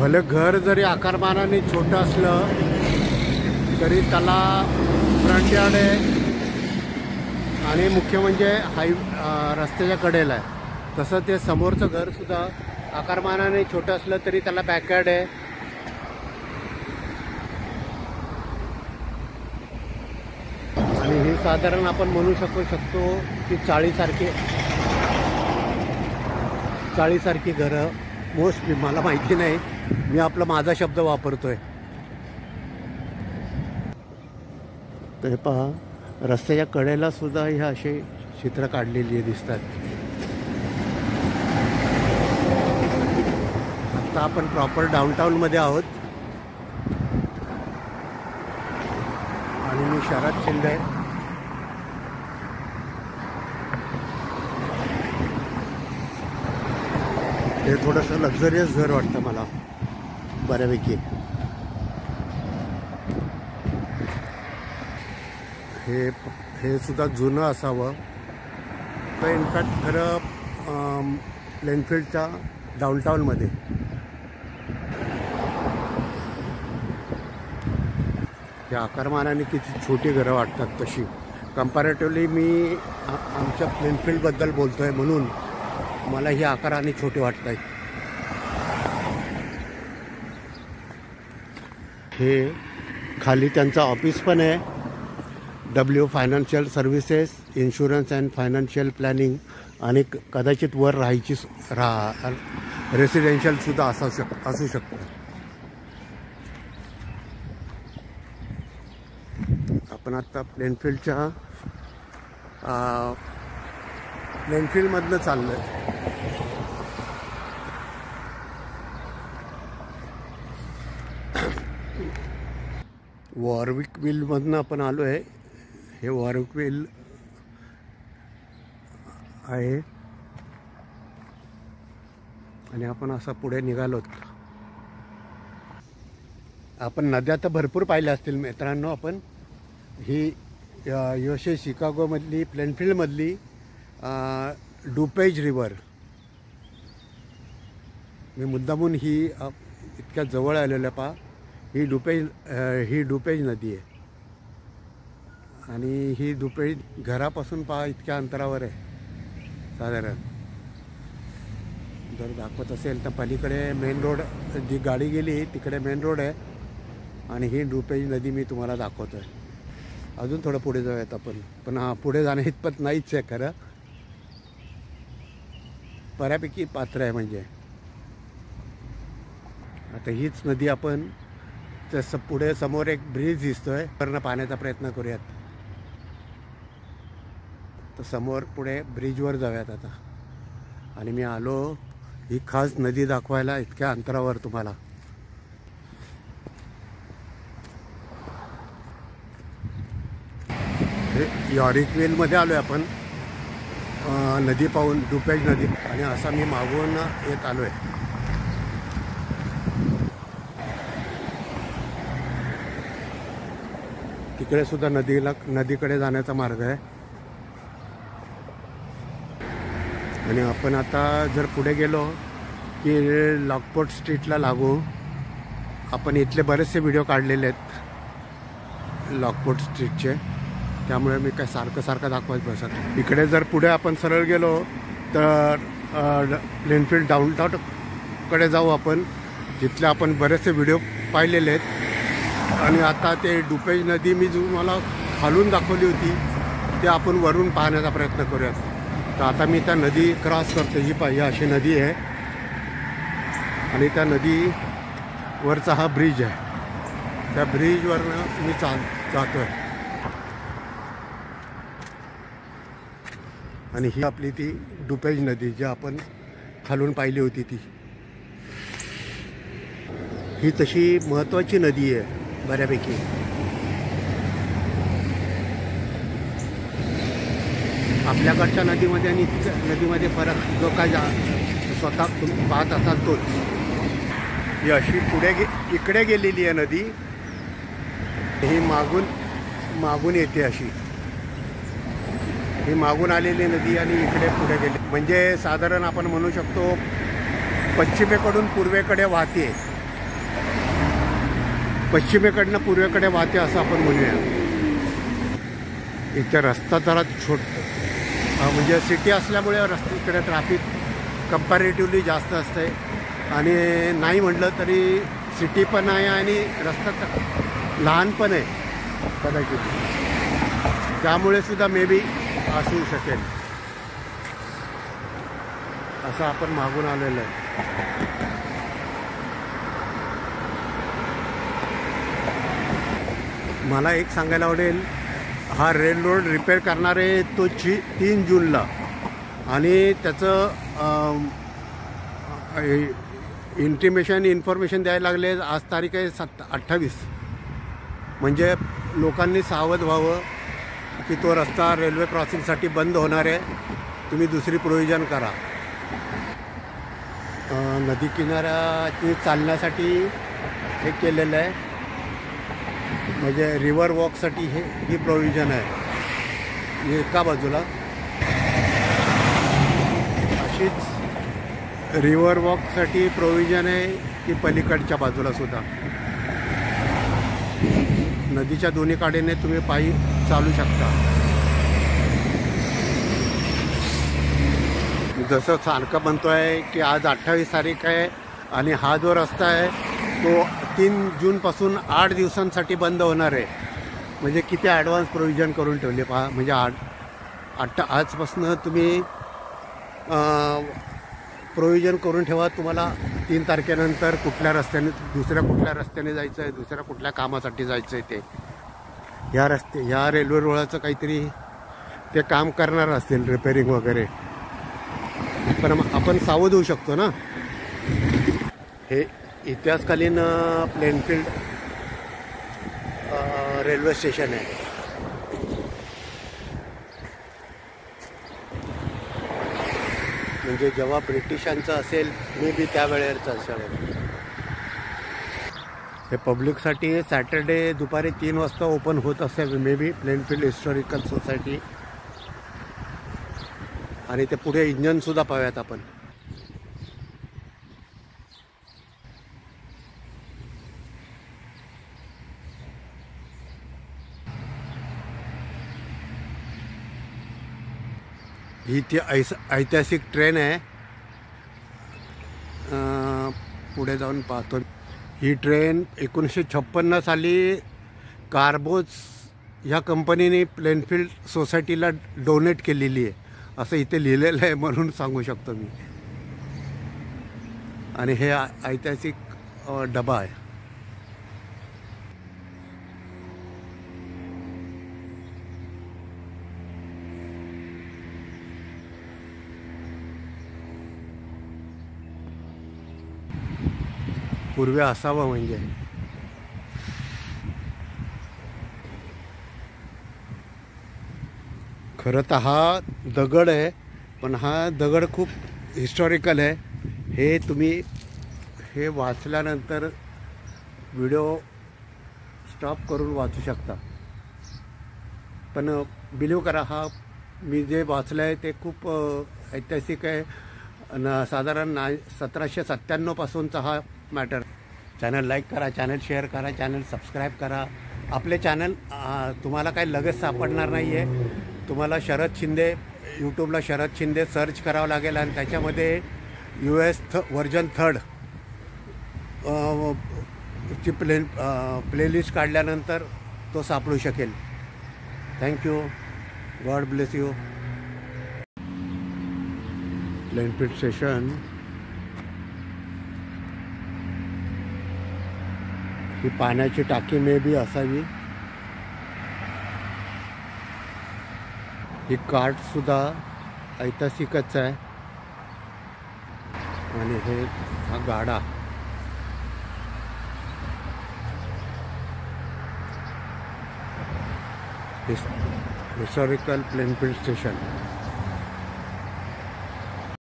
भले घर जरी आकारमानाने छोटं असलं तरी त्याला फ्रंट यार्ड आहे आणि मुख्य म्हणजे रस्त्याच्या कडेला आहे। तसं ते समोरचं घरसुद्धा आकारमानाने छोटं असलं तरी त्याला बॅकयार्ड आहे। आणि हे साधारण आपण म्हणू शकतो की चाळीसारखी घरं मोस्टली, मला माहिती नाही, मी माझा शब्द वापरतोय। तर हे पहा, रस्त्याच्या कडेला सुद्धा हे असे चित्र काढलेली दिसतात। आता आपण प्रॉपर डाऊनटाऊनमध्ये आहोत आणि मी शहरात शिंदे। हे थोडंसं लक्झरियस घर वाटतं मला बऱ्यापैकी। हे सुद्धा जुनं असावं। तर इनफॅक्ट खरं प्लेनफील्डच्या डाऊनटाऊनमध्ये हे आकारमानाने किती छोटी घरं वाटतात तशी कंपॅरेटिव्हली। मी आमच्या प्लेनफील्डबद्दल बोलतोय म्हणून मला ही आकाराने छोटे वाटत आहेत। हे खाली त्यांचं ऑफिस पण आहे, W financial services, insurance and financial planning, आणि कदाचित वर राहायची रेसिडेन्शियलसुद्धा असू शकतं। आपण आता प्लेनफील्डमधनं चाललो आहे। वॉरविक विलमधनं आपण आलो आहे। हे वॉरविक विल आहे आणि आपण असं पुढे निघालोत। आपण नद्या तर भरपूर पाहिल्या असतील मित्रांनो। आपण ही USA शिकागोमधली, प्लेनफील्डमधली डुपेज रिव्हर, मी मुद्दामून ही इतक्या जवळ आलेलं पहा। ही डुपेज नदी आहे आणि ही डुपेज घरापासून पहा इतक्या अंतरावर आहे साधारण। जर दाखवत असेल तर पलीकडे मेन रोड, जी गाडी गेली तिकडे मेन रोड आहे आणि ही डुपेज नदी मी तुम्हाला दाखवतो आहे। अजून थोडं पुढे जाऊयात आपण, पण पुढे जाणं इतपत नाहीच आहे खरं, बऱ्यापैकी पात्र आहे म्हणजे। आता हीच नदी आपण तसं पुढे समोर एक ब्रिज दिसतोय, वरनं पाहण्याचा प्रयत्न करूयात। तर समोर पुढे ब्रिजवर जाऊयात आता। आणि मी आलो ही खास नदी दाखवायला इतक्या अंतरावर तुम्हाला। यॉरिकविलमध्ये आलो आहे आपण, नदी पाहून, डुपेज नदी। आणि असा मी मागून येत आलो आहे। तिकडे सुद्धा नदीकडे जाण्याचा मार्ग आहे। आणि आपण आता जर पुढे गेलो की लॉकपोर्ट स्ट्रीटला लागू, आपण इथले बरेचसे व्हिडिओ काढलेले आहेत लॉकपोर्ट स्ट्रीटचे, त्यामुळे मी काय सारखं दाखवत बसत। इकडे जर पुढे आपण सरळ गेलो तर प्लेनफील्ड डाऊनटाऊनकडे जाऊ आपण, जिथले आपण बरेचसे व्हिडिओ पाहिलेले आहेत। आणि आता ते डुपेज नदी मी जो मला खालून दाखवली होती ते आपण वरून पाहण्याचा प्रयत्न करूयात। तर आता मी त्या नदी क्रॉस करतो। ही पाहिजे अशी नदी आहे आणि त्या नदीवरचा हा ब्रिज आहे। त्या ब्रिजवरनं मी जातो आहे। आणि ही आपली ती डुपेज नदी जी आपण खालून पाहिली होती ती, ही तशी महत्त्वाची नदी आहे बऱ्यापैकी। आपल्याकडच्या नदीमध्ये आणि नदीमध्ये फरक जो काय स्वतः तुम्ही पाहत असाल तोच। ही अशी इकडे गेलेली आहे नदी, ही मागून येते अशी, ही मागून आलेली नदी आणि इकडे पुढे गेली, म्हणजे साधारण आपण म्हणू शकतो पश्चिमेकडून पूर्वेकडे वाहते पश्चिमेकडनं पूर्वेकडे वाहते असं आपण म्हणूया. इथे रस्ता जरा म्हणजे सिटी असल्यामुळे रस्त्याकडे ट्रॅफिक कंपॅरेटिव्हली जास्त असते आणि नाही म्हटलं तरी सिटी पण आहे आणि रस्ता लहान पण आहे कदाचित, त्यामुळे सुद्धा मे बी असू शकेल. असं आपण मागून आलेलं आहे. मला एक सांगायला आवडेल, हा रेल रोड रिपेअर करणारे तो 3 जूनला आणि त्याचं इन्फॉर्मेशन द्यायला लागले. आज तारीख आहे 28. म्हणजे लोकांनी सावध व्हावं की तो रस्ता रेल्वे क्रॉसिंगसाठी बंद होणार आहे, तुम्ही दुसरी प्रोव्हिजन करा. नदी किनाऱ्याची चालण्यासाठी हे केलेलं आहे, म्हणजे रिव्हर वॉकसाठी ही प्रोव्हिजन आहे एका बाजूला. अशीच रिव्हर वॉकसाठी प्रोव्हिजन आहे की पलीकडच्या बाजूला सुद्धा. नदीच्या दोन्ही काडेने तुम्ही पायी चालू शकता. जसं सारखं म्हणतोय की आज 28 तारीख आहे आणि हा जो रस्ता आहे तो 3 जूनपासून 8 दिवसांसाठी बंद होणार आहे. म्हणजे किती ॲडव्हान्स प्रोव्हिजन करून ठेवले पहा. म्हणजे आजपासून तुम्ही प्रोव्हिजन करून ठेवा. तुम्हाला 3 तारखेनंतर कुठल्या रस्त्याने कुठल्या रस्त्याने जायचं आहे, दुसऱ्या कुठल्या कामासाठी जायचं आहे, ते ह्या रेल्वे रुळाचं काहीतरी ते काम करणार असतील, रिपेअरिंग वगैरे. पण आपण सावध होऊ शकतो ना. हे इतिहासकालीन प्लेनफील्ड रेल्वे स्टेशन आहे. म्हणजे जेव्हा ब्रिटिशांचं असेल मे बी त्यावेळेचं असेल. हे पब्लिकसाठी सॅटर्डे दुपारी 3 वाजता ओपन होत असेल may be, Plainfield historical society. आणि ते पुढे इंजनसुद्धा पाहूयात आपण. ही ती ऐतिहासिक ट्रेन आहे. पुढे जाऊन पाहतो. ही ट्रेन 1956 साली कार्बोज ह्या कंपनीने प्लेनफील्ड सोसायटीला डोनेट केलेली आहे असं इथे लिहिलेलं आहे, म्हणून सांगू शकतो मी. आणि हे ऐतिहासिक डबा आहे. पूर्वी असावं म्हणजे. खरं तर हा दगड आहे, पण हा दगड खूप हिस्टॉरिकल आहे. हे तुम्ही हे वाचल्यानंतर व्हिडिओ स्टॉप करून वाचू शकता. पण बिलीव करा, हा मी जे वाचलं आहे ते खूप ऐतिहासिक आहे. साधारण 1797 पासूनचा हा मॅटर. चॅनल लाईक करा, चॅनल शेअर करा, चॅनल सबस्क्राईब करा. आपले चॅनल तुम्हाला काही लगेच सापडणार नाही आहे. तुम्हाला शरद शिंदे, यूट्यूबला शरद शिंदे सर्च करावं लागेल आणि त्याच्यामध्ये US व्हर्जन 3 ची प्लेलिस्ट काढल्यानंतर तो सापडू शकेल. Thank you. God bless you. Plainfield station ही पाण्याची टाकी मे बी असावी. ही कार्टसुद्धा ऐतिहासिकच आहे. आणि हा गाडा हिस्टॉरिकल प्लेनफील्ड स्टेशन.